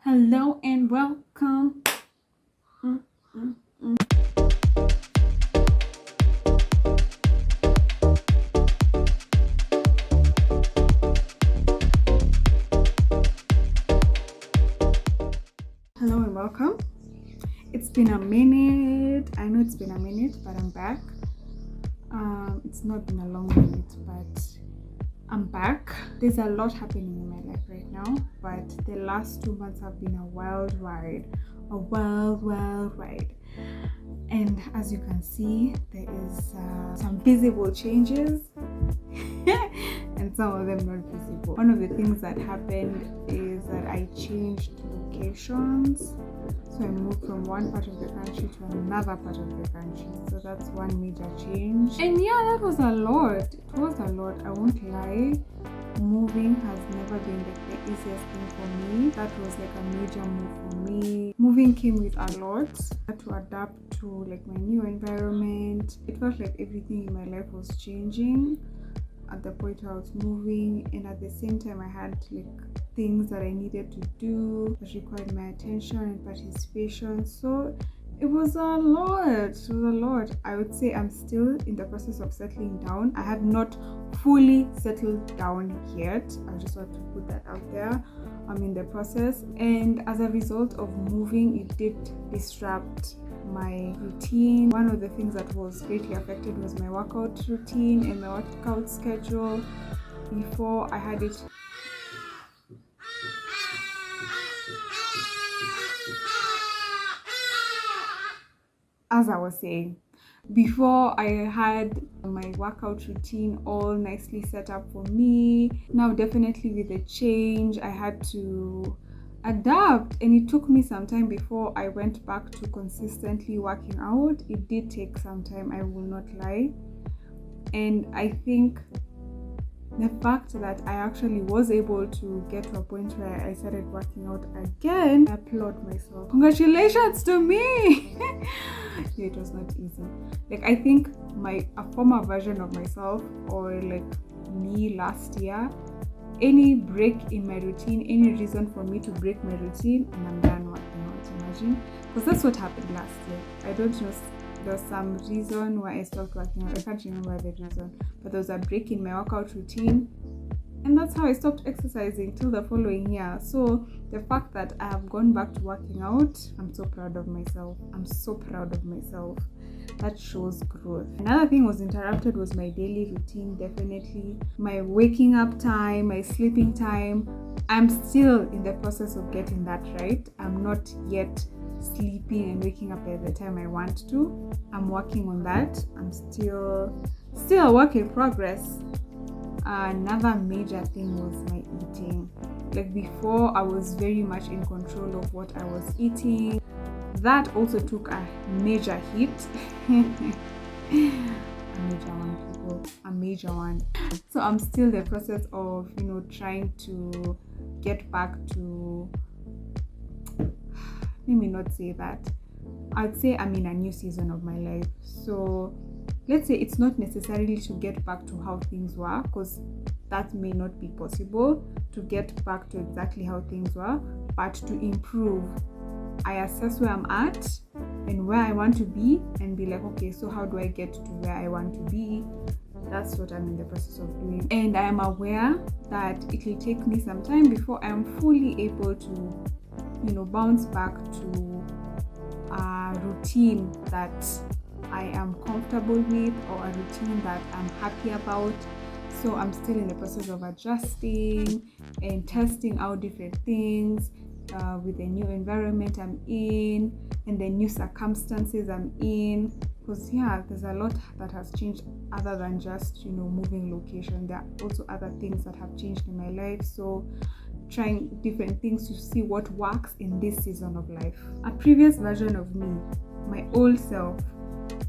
Hello and welcome. Mm, mm, mm. Hello and welcome. It's been a minute. I know it's been a minute, but I'm back. It's not been a long minute, but I'm back. There's a lot happening in my life right now, but the last 2 months have been a wild ride. A wild ride. And as you can see, there is some visible changes and some of them not visible. One of the things that happened is that I changed locations. So I moved from one part of the country to another part of the country. So that's one major change. And yeah, that was a lot. It was a lot. I won't lie. Moving has never been the easiest thing for me. That was like a major move for me. Moving came with a lot. I had to adapt to like my new environment. It felt like everything in my life was changing at the point where I was moving, and at the same time I had like things that I needed to do that required my attention and participation. So it was a lot. I would say I'm still in the process of settling down. I have not fully settled down yet. I just want to put that out there. I'm in the process, and as a result of moving, it did disrupt my routine. One of the things that was greatly affected was my workout routine and my workout schedule. Before I had it as I was saying, before I had my workout routine all nicely set up for me. Now definitely with the change, I had to adapt, and it took me some time before I went back to consistently working out. It did take some time, I will not lie. And I think the fact that I actually was able to get to a point where I started working out again, I applaud myself. Congratulations to me! Yeah, it was not easy. Like, I think a former version of myself, or like me last year, any break in my routine, any reason for me to break my routine, and I'm done working out, imagine. Because that's what happened last year. I don't know, there's some reason why I stopped working out. I can't remember the reason, but there was a break in my workout routine, and that's how I stopped exercising till the following year. So the fact that I have gone back to working out, I'm so proud of myself. That shows growth. Another thing was interrupted was my daily routine. Definitely my waking up time, my sleeping time. I'm still in the process of getting that right. I'm not yet sleeping and waking up at the time I want to. I'm working on that. I'm still a work in progress. Another major thing was my eating. Like before, I was very much in control of what I was eating. That also took a major hit. A major one. So I'm still in the process of, trying to get back to, let me not say that. I'd say I'm in a new season of my life. So let's say it's not necessarily to get back to how things were, because that may not be possible to get back to exactly how things were, but to improve. I assess where I'm at and where I want to be, and be like, okay, so how do I get to where I want to be? That's what I'm in the process of doing. And I am aware that it will take me some time before I am fully able to, bounce back to a routine that I am comfortable with, or a routine that I'm happy about. So I'm still in the process of adjusting and testing out different things with the new environment I'm in and the new circumstances I'm in. Because there's a lot that has changed other than just moving location. There are also other things that have changed in my life. So trying different things to see what works in this season of life. A previous version of me, my old self,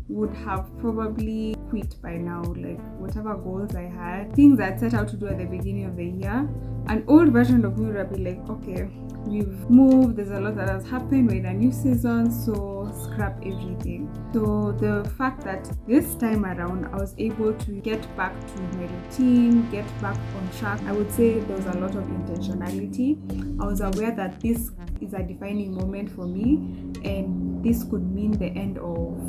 would have probably quit by now. Like whatever goals I had, things I'd set out to do at the beginning of the year, an old version of me would be like, okay, we've moved, there's a lot that has happened, we're in a new season, so scrap everything. So the fact that this time around I was able to get back to my routine, get back on track, I would say there was a lot of intentionality. I was aware that this is a defining moment for me, and this could mean the end of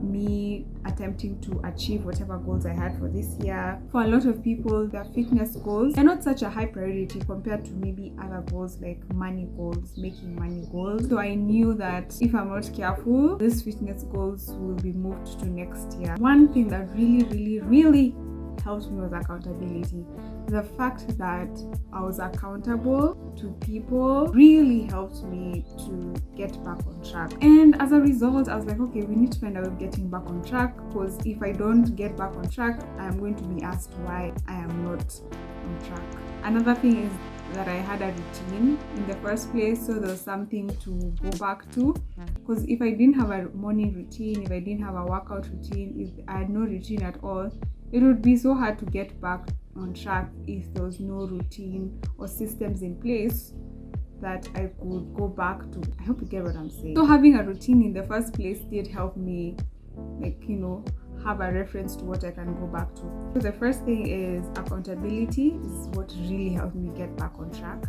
me attempting to achieve whatever goals I had for this year. For a lot of people, their fitness goals are not such a high priority compared to maybe other goals like money goals, making money goals. So I knew that if I'm not careful, these fitness goals will be moved to next year. One thing that really helped me was accountability. The fact that I was accountable to people really helped me to get back on track. And as a result, I was like, okay, we need to find a way of getting back on track, because if I don't get back on track, I am going to be asked why I am not on track. Another thing is that I had a routine in the first place, so there was something to go back to. Because if I didn't have a morning routine, if I didn't have a workout routine, if I had no routine at all, it would be so hard to get back on track if there was no routine or systems in place that I could go back to. I hope you get what I'm saying. So having a routine in the first place did help me, have a reference to what I can go back to. So the first thing is accountability is what really helped me get back on track.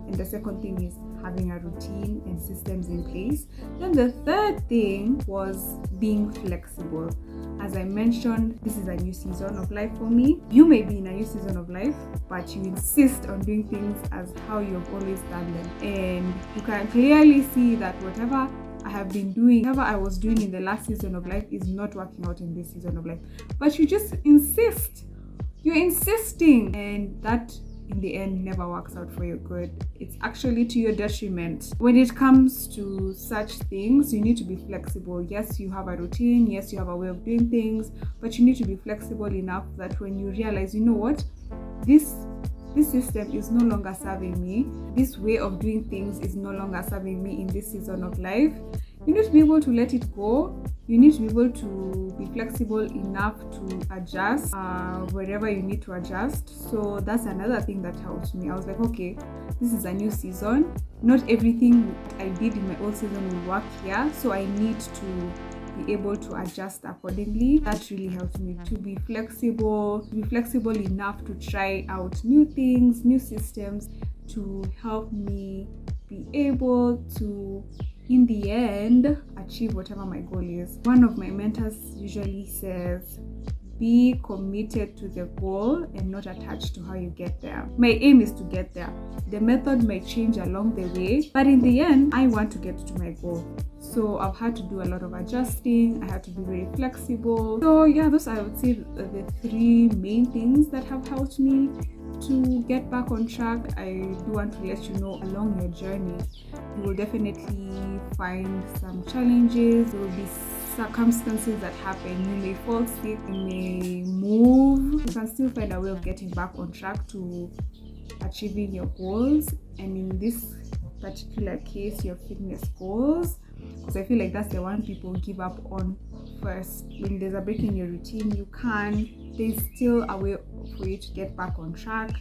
And the second thing is having a routine and systems in place. Then the third thing was being flexible. As I mentioned, this is a new season of life for me. You may be in a new season of life, but you insist on doing things as how you've always done them. And you can clearly see that whatever I have been doing, whatever I was doing in the last season of life is not working out in this season of life. But you just insist. You're insisting, and that in the end never works out for your good. It's actually to your detriment. When it comes to such things, you need to be flexible. Yes, you have a routine, yes, you have a way of doing things, but you need to be flexible enough that when you realize, you know what, this system is no longer serving me, this way of doing things is no longer serving me in this season of life, you need to be able to let it go. You need to be able to be flexible enough to adjust wherever you need to adjust. So that's another thing that helped me. I was like, okay, this is a new season. Not everything I did in my old season will work here, so I need to be able to adjust accordingly. That really helped me to be flexible enough to try out new things, new systems to help me be able to, in the end, achieve whatever my goal is. One of my mentors usually says, be committed to the goal and not attached to how you get there. My aim is to get there. The method may change along the way, but in the end, I want to get to my goal. So I've had to do a lot of adjusting. I had to be very flexible. So yeah, those I would say the three main things that have helped me to get back on track. I do want to let you know, along your journey, you will definitely find some challenges. There will be circumstances that happen. You may fall sick, you may move. You can still find a way of getting back on track to achieving your goals. And in this particular case, your fitness goals, because I feel like that's the one people give up on first. When there's a break in your routine, there's still a way for you to get back on track.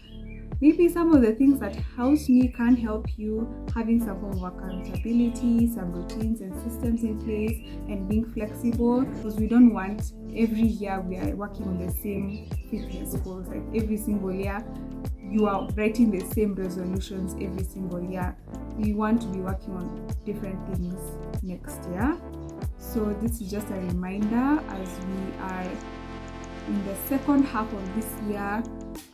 Maybe some of the things that helps me can help you, having some form of accountability, some routines and systems in place, and being flexible, because we don't want every year we are working on the same fitness goals. Like every single year you are writing the same resolutions every single year. We want to be working on different things next year. So this is just a reminder, as we are in the second half of this year,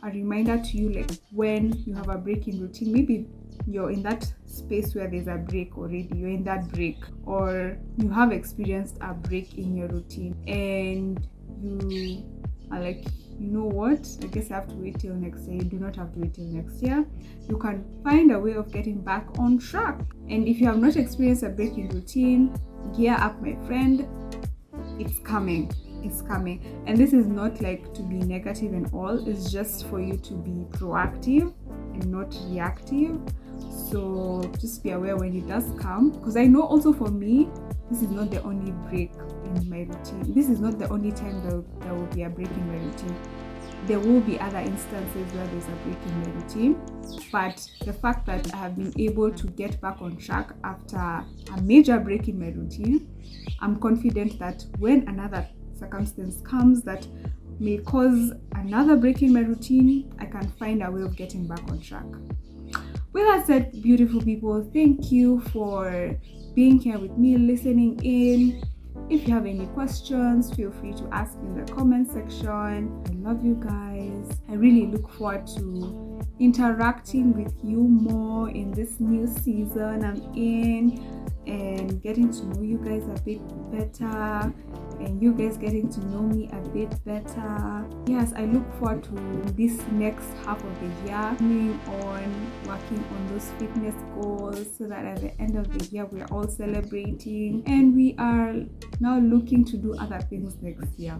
a reminder to you, like when you have a break in routine, maybe you're in that space where there's a break already, you're in that break, or you have experienced a break in your routine and you are like, you know what, I guess I have to wait till next year. You do not have to wait till next year. You can find a way of getting back on track. And if you have not experienced a break in routine, gear up, my friend. It's coming. And this is not like to be negative and all, it's just for you to be proactive and not reactive. So just be aware when it does come, because I know also for me, this is not the only break in in my routine. This is not the only time there will be a break in my routine. There will be other instances where there's a break in my routine, but the fact that I have been able to get back on track after a major break in my routine, I'm confident that when another circumstance comes that may cause another break in my routine, I can find a way of getting back on track. With that said, beautiful people, thank you for being here with me, listening in. If you have any questions, feel free to ask in the comment section. I love you guys. I really look forward to interacting with you more in this new season I'm in, and getting to know you guys a bit better, and you guys getting to know me a bit better. Yes, I look forward to this next half of the year, moving on, working on those fitness goals, so that at the end of the year we're all celebrating and we are now looking to do other things next year.